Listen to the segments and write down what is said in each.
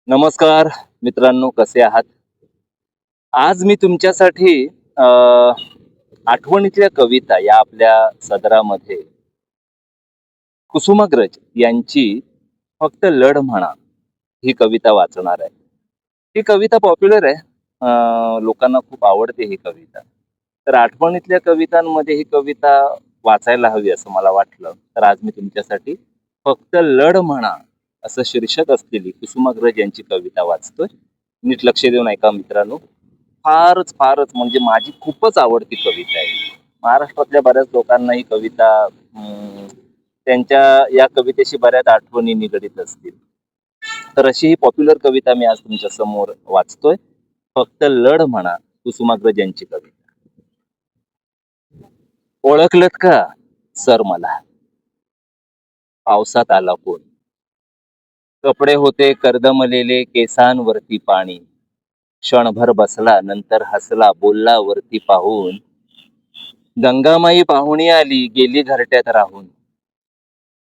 नमस्कार मित्रांनो, कसे आहात? आज मी तुमच्यासाठी आठवणीतल्या कविता या आपल्या सदरामध्ये कुसुमाग्रज यांची फक्त लढ म्हणा ही कविता वाचणार आहे. ही कविता पॉप्युलर आहे. लोकांना खूप आवडते ही कविता. तर आठवणीतल्या कवितांमध्ये ही कविता वाचायला हवी असं मला वाटलं. तर आज मी तुमच्यासाठी फक्त लढ म्हणा असं शीर्षक असलेली कुसुमाग्रज यांची कविता वाचतोय. नीट लक्ष देऊन ऐका मित्रांनो. फारच फारच म्हणजे माझी खूपच आवडती कविता आहे. महाराष्ट्रातल्या बऱ्याच लोकांना ही कविता त्यांच्या या कवितेशी बऱ्याच आठवणी निगडीत असतील. तर अशी ही पॉप्युलर कविता मी आज तुमच्या समोर वाचतोय. फक्त लढ म्हणा कुसुमाग्रज यांची कविता. ओळखलत का सर मला? पावसात आला कोण? कपडे होते कर्दमलेले, केसांवरती पाणी. क्षणभर बसला, नंतर हसला, बोलला वरती पाहून, गंगामाई पाहुणी आली, गेली घरट्यात राहून.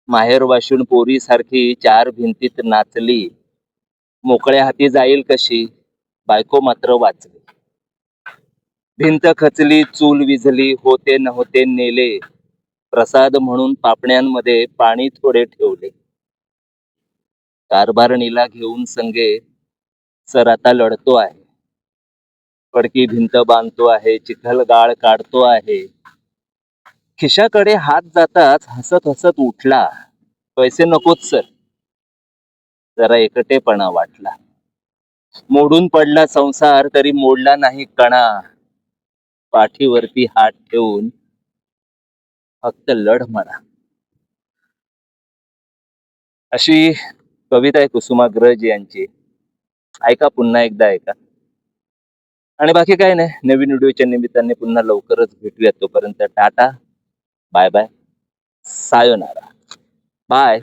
माहेर वाशून पोरी सारखी चार भिंतीत नाचली, मोकळ्या हाती जाईल कशी, बायको मात्र वाचली. भिंत खचली, चूल विझली, होते नव्हते नेले, प्रसाद म्हणून पापण्यांमध्ये पाणी थोडे ठेवले. कारभारणीला घेऊन संगे सर आता लढतो आहे. पडकी भिंत बांधतो आहे, चिखल गाळ काढतो आहे. खिशाकडे हात जाताच हसत हसत उठला, पैसे नकोत सर. जरा एकटेपणा वाटला. मोडून पडला संसार तरी मोडला नाही कणा. पाठीवरती हात ठेवून फक्त लढ म्हणा. अशी कविता आहे कुसुमाग्रज यांची. ऐका, पुन्हा एकदा ऐका. आणि बाकी काय नाही, नवीन व्हिडिओच्या निमित्ताने पुन्हा लवकरच भेटूयात. तोपर्यंत tata, bye bye, sayonara, bye.